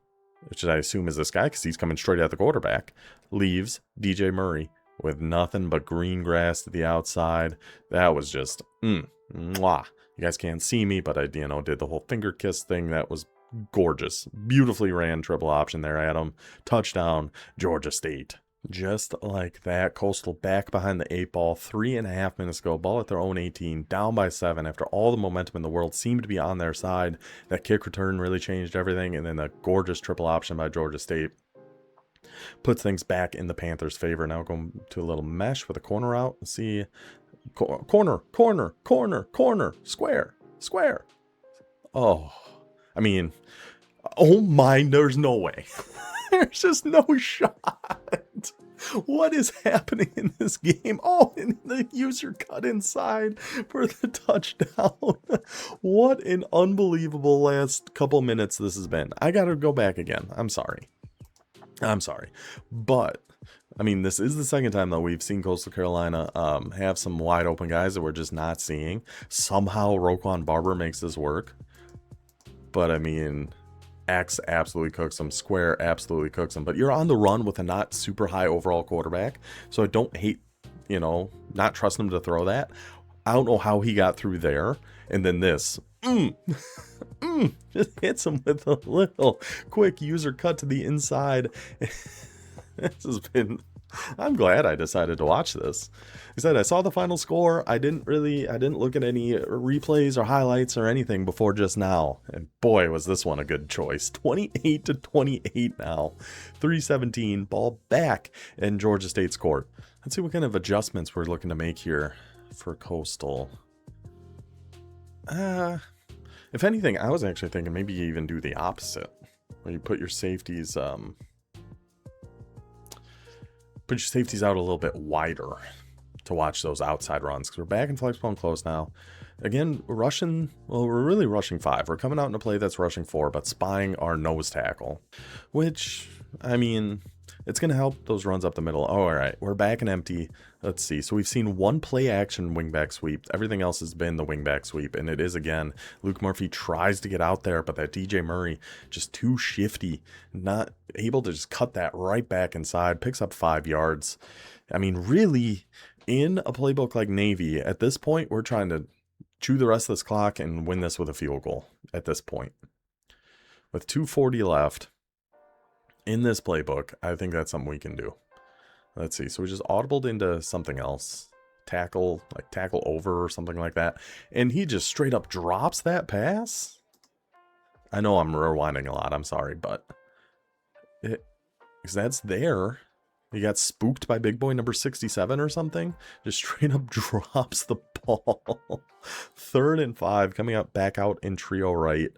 which I assume is this guy because he's coming straight at the quarterback, leaves DJ Murray with nothing but green grass to the outside. That was just, mwah. You guys can't see me, but I, did the whole finger kiss thing. That was gorgeous. Beautifully ran triple option there, Adam. Touchdown, Georgia State. Just like that, Coastal back behind the 8 ball. 3.5 minutes ago, ball at their own 18, down by 7 after all the momentum in the world seemed to be on their side. That kick return really changed everything, and then the gorgeous triple option by Georgia State puts things back in the Panthers' favor. Now going to a little mesh with a corner out. Let's see. Corner, square. Oh, I mean, oh my, there's no way. There's just no shot. What is happening in this game? Oh, and the user cut inside for the touchdown. What an unbelievable last couple minutes this has been. I got to go back again. I'm sorry. But, I mean, this is the second time, though, we've seen Coastal Carolina have some wide open guys that we're just not seeing. Somehow, Roquan Barber makes this work. But, I mean, X absolutely cooks them. Square absolutely cooks them. But you're on the run with a not super high overall quarterback. So I don't hate, not trusting him to throw that. I don't know how he got through there. And then this. Just hits him with a little quick user cut to the inside. This has been... I'm glad I decided to watch this. I said I saw the final score. I didn't look at any replays or highlights or anything before just now. And boy, was this one a good choice. 28-28 now. 3:17, ball back in Georgia State's court. Let's see what kind of adjustments we're looking to make here for Coastal. If anything, I was actually thinking maybe you even do the opposite. Where you put your safeties out a little bit wider to watch those outside runs, because we're back in flex bone close now. Again, we're really rushing 5. We're coming out in a play that's rushing 4, but spying our nose tackle, which, I mean, it's going to help those runs up the middle. Oh, all right, we're back and empty. Let's see. So we've seen one play action wingback sweep. Everything else has been the wingback sweep, and it is again. Luke Murphy tries to get out there, but that DJ Murray just too shifty, not able to just cut that right back inside. Picks up 5 yards. I mean, really, in a playbook like Navy, at this point, we're trying to chew the rest of this clock and win this with a field goal at this point. With 2:40 left in this playbook, I think that's something we can do. Let's see. So we just audibled into something else. Tackle over or something like that. And he just straight up drops that pass. I know I'm rewinding a lot. I'm sorry, but because that's there. He got spooked by big boy number 67 or something. Just straight up drops the ball. 3rd and 5 coming up back out in trio right.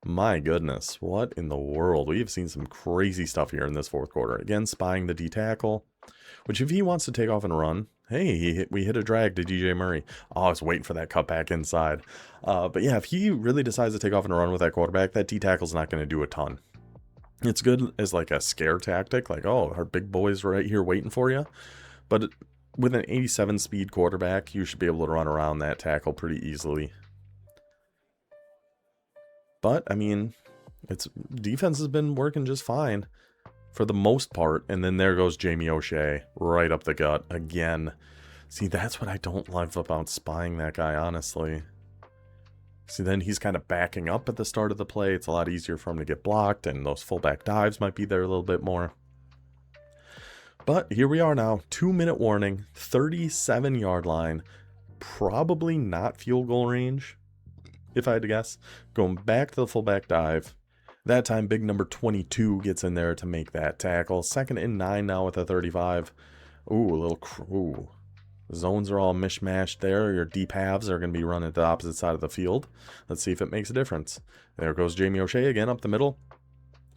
My goodness, what in the world? We have seen some crazy stuff here in this 4th quarter. Again, spying the D tackle. Which if he wants to take off and run, hey, we hit a drag to DJ Murray. Oh, I was waiting for that cutback inside. But yeah, if he really decides to take off and run with that quarterback, that D-tackle's not going to do a ton. It's good as like a scare tactic, like, oh, our big boy's right here waiting for you. But with an 87 speed quarterback, you should be able to run around that tackle pretty easily. But, I mean, defense has been working just fine for the most part. And then there goes Jamie O'Shea right up the gut again. See, that's what I don't love about spying that guy, honestly. See, then he's kind of backing up at the start of the play. It's a lot easier for him to get blocked, and those fullback dives might be there a little bit more. But here we are now, 2-minute warning, 37-yard line, probably not field goal range, if I had to guess. Going back to the fullback dive. That time, big number 22 gets in there to make that tackle. 2nd and 9 now with a 35. Ooh, a little, ooh. Zones are all mishmashed there. Your deep halves are going to be running to the opposite side of the field. Let's see if it makes a difference. There goes Jamie O'Shea again up the middle.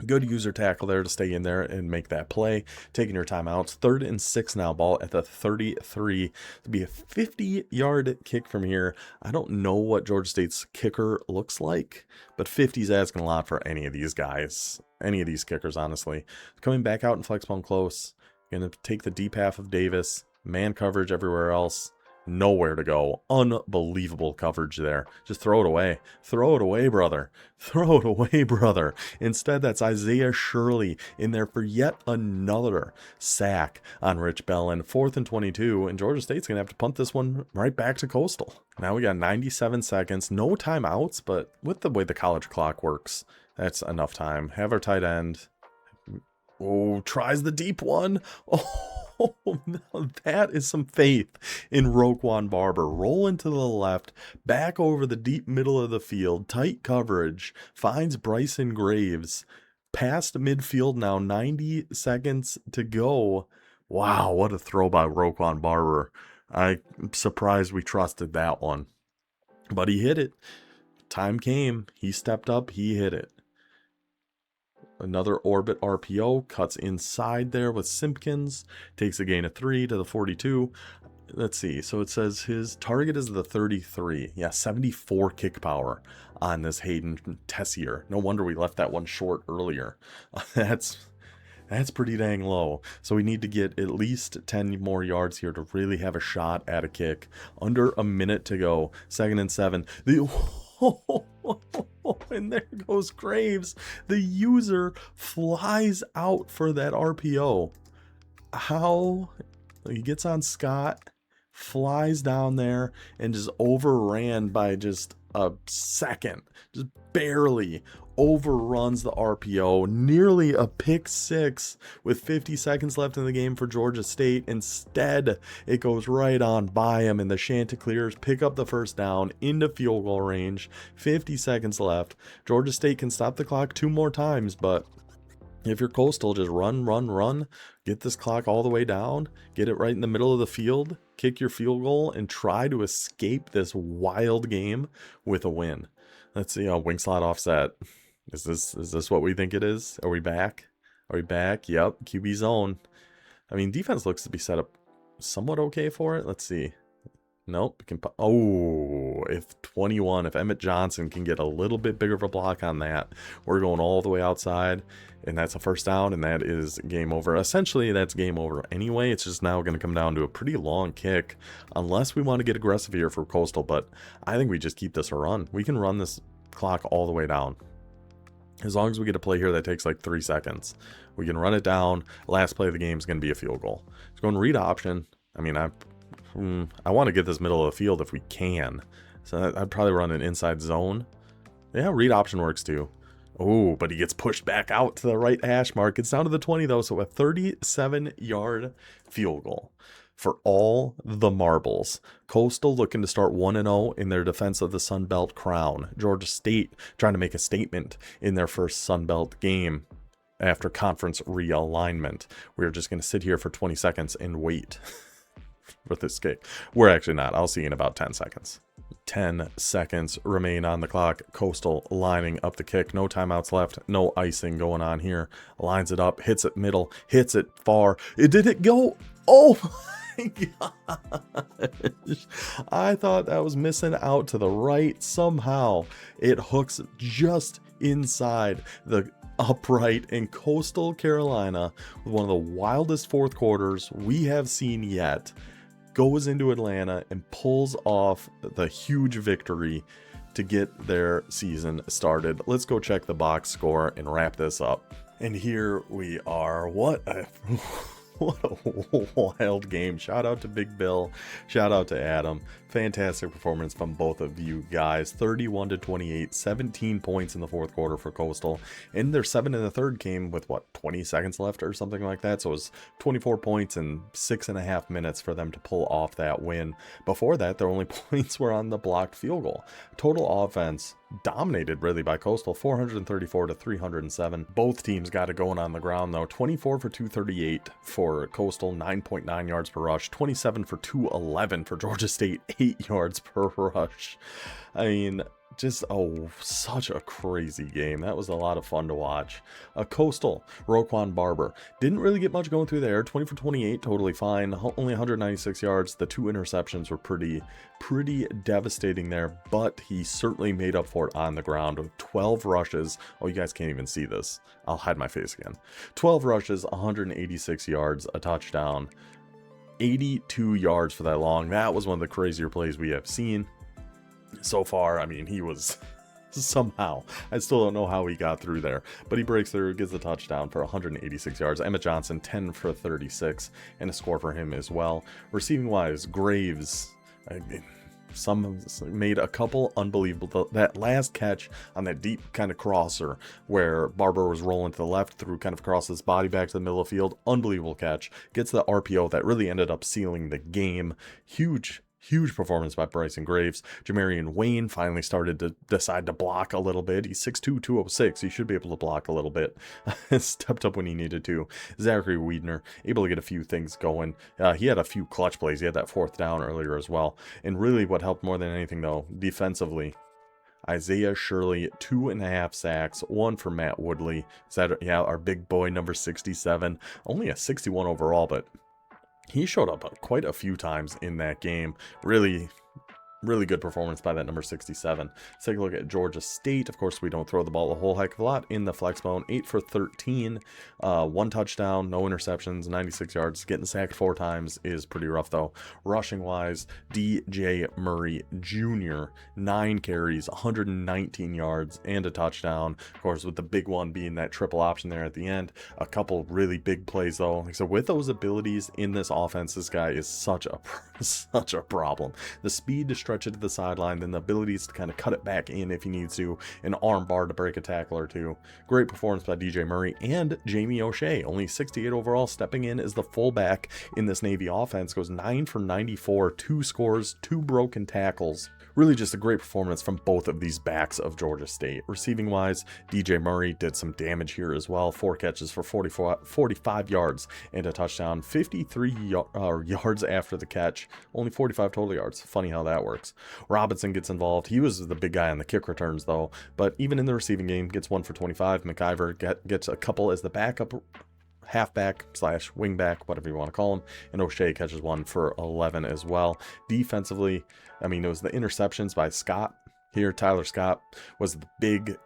Good user tackle there to stay in there and make that play. Taking your timeouts. 3rd and 6 now. Ball at the 33. It'll be a 50-yard kick from here. I don't know what Georgia State's kicker looks like, but 50's asking a lot for any of these guys. Any of these kickers, honestly. Coming back out in flex bone close. Going to take the deep half of Davis. Man coverage everywhere else. Nowhere to go. Unbelievable coverage there. Just throw it away. Throw it away, brother. Throw it away, brother. Instead, that's Isaiah Shirley in there for yet another sack on Rich Bellin. 4th and 22, and Georgia State's going to have to punt this one right back to Coastal. Now we got 97 seconds. No timeouts, but with the way the college clock works, that's enough time. Have our tight end. Oh, tries the deep one. Oh, now that is some faith in Roquan Barber. Rolling to the left, back over the deep middle of the field, tight coverage, finds Bryson Graves. Past midfield now, 90 seconds to go. Wow, what a throw by Roquan Barber. I'm surprised we trusted that one. But he hit it. Time came. He stepped up. He hit it. Another orbit RPO, cuts inside there with Simpkins, takes a gain of 3 to the 42. Let's see, so it says his target is the 33. Yeah, 74 kick power on this Hayden Tessier. No wonder we left that one short earlier. That's pretty dang low. So we need to get at least 10 more yards here to really have a shot at a kick. Under a minute to go. 2nd and 7. And there goes Graves. The user flies out for that RPO. How? He gets on Scott, flies down there, and just overran by just a second. Just barely overruns the RPO. Nearly a pick 6 with 50 seconds left in the game for Georgia State. Instead, it goes right on by him, and the Chanticleers pick up the first down into field goal range. 50 seconds left. Georgia State can stop the clock 2 more times, but if you're Coastal, just run, get this clock all the way down, get it right in the middle of the field, kick your field goal, and try to escape this wild game with a win. Let's see, wing slot offset. Is this what we think it is? Are we back? Are we back? Yep, QB zone. I mean, defense looks to be set up somewhat okay for it. Let's see. Nope. If Emmett Johnson can get a little bit bigger of a block on that, we're going all the way outside, and that's a first down, and that is game over. Essentially, that's game over anyway. It's just now going to come down to a pretty long kick, unless we want to get aggressive here for Coastal, but I think we just keep this a run. We can run this clock all the way down. As long as we get a play here that takes like 3 seconds, we can run it down. Last play of the game is going to be a field goal. It's going read option. I mean, I want to get this middle of the field if we can. So I'd probably run an inside zone. Yeah, read option works too. Oh, but he gets pushed back out to the right hash mark. It's down to the 20 though, so a 37-yard field goal for all the marbles. Coastal looking to start 1-0 in their defense of the Sun Belt crown. Georgia State trying to make a statement in their first Sun Belt game after conference realignment. We're just going to sit here for 20 seconds and wait for this kick. We're actually not. I'll see you in about 10 seconds. 10 seconds remain on the clock. Coastal lining up the kick. No timeouts left. No icing going on here. Lines it up. Hits it middle. Hits it far. Did it go? Oh my gosh. I thought that was missing out to the right. Somehow it hooks just inside the upright, in Coastal Carolina, with one of the wildest fourth quarters we have seen yet, goes into Atlanta and pulls off the huge victory to get their season started. Let's go check the box score and wrap this up. And here we are. What a wild game. Shout out to Big Bill. Shout out to Adam. Fantastic performance from both of you guys. 31-28, 17 points in the fourth quarter for Coastal. And their 7 in the third came with, what, 20 seconds left or something like that? So it was 24 points in 6.5 minutes for them to pull off that win. Before that, their only points were on the blocked field goal. Total offense dominated really by Coastal, 434-307. Both teams got it going on the ground though. 24 for 238 for Coastal, 9.9 yards per rush. 27 for 211 for Georgia State, 8 yards per rush. I mean, just such a crazy game. That was a lot of fun to watch. Coastal, Roquan Barber didn't really get much going through there. 20 for 28, totally fine. Only 196 yards. The 2 interceptions were pretty devastating there, but he certainly made up for it on the ground with 12 rushes. Oh, you guys can't even see this. I'll hide my face again. 12 rushes, 186 yards, a touchdown, 82 yards for that long. That was one of the crazier plays we have seen so far. I mean, he was somehow, I still don't know how he got through there, but he breaks through, gets the touchdown for 186 yards. Emmett Johnson, 10 for 36, and a score for him as well. Receiving wise, Graves, some made a couple unbelievable. That last catch on that deep kind of crosser where Barber was rolling to the left, through kind of across his body back to the middle of the field. Unbelievable catch. Gets the RPO that really ended up sealing the game. Huge performance by Bryson Graves. Jamarian Wayne finally started to decide to block a little bit. He's 6'2", 206. He should be able to block a little bit. Stepped up when he needed to. Zachary Wiedner, able to get a few things going. He had a few clutch plays. He had that 4th down earlier as well. And really what helped more than anything, though, defensively, Isaiah Shirley, 2.5 sacks, 1 for Matt Woodley. Is that, yeah, our big boy, number 67. Only a 61 overall, but he showed up quite a few times in that game. Really good performance by that number 67. Let's take a look at Georgia State. Of course, we don't throw the ball a whole heck of a lot in the flex bone. 8 for 13, 1 touchdown, no interceptions, 96 yards. Getting sacked 4 times is pretty rough though. Rushing wise, DJ Murray Jr., 9 carries, 119 yards, and a touchdown. Of course, with the big one being that triple option there at the end. A couple really big plays though. So with those abilities in this offense, this guy is such a problem. The speed to stretch it to the sideline, then the abilities to kind of cut it back in if he needs to, an arm bar to break a tackle or two. Great performance by DJ Murray and Jamie O'Shea, only 68 overall, stepping in as the fullback in this Navy offense. Goes 9 for 94, 2 scores, 2 broken tackles. Really just a great performance from both of these backs of Georgia State. Receiving wise, DJ Murray did some damage here as well. 4 catches for 45 yards and a touchdown. 53 yards after the catch. Only 45 total yards. Funny how that works. Robinson gets involved. He was the big guy on the kick returns though. But even in the receiving game, gets 1 for 25. McIver gets a couple as the backup halfback / wingback, whatever you want to call him, and O'Shea catches 1 for 11 as well. Defensively, I mean, it was the interceptions by Scott here. Tyler Scott was the big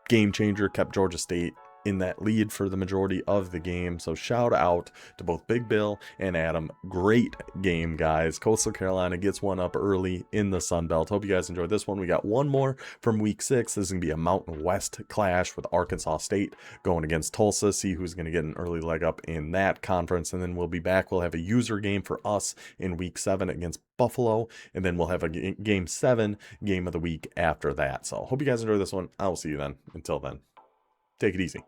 game changer, kept Georgia State in that lead for the majority of the game. So shout out to both Big Bill and Adam. Great game, guys. Coastal Carolina gets one up early in the Sun Belt. Hope you guys enjoyed this one. We got one more from week 6. This is gonna be a Mountain West clash with Arkansas State going against Tulsa. See who's gonna get an early leg up in that conference, and then we'll be back. We'll have a user game for us in week 7 against Buffalo, and then we'll have a game 7 game of the week after that. So hope you guys enjoy this one. I will see you then. Until then, take it easy.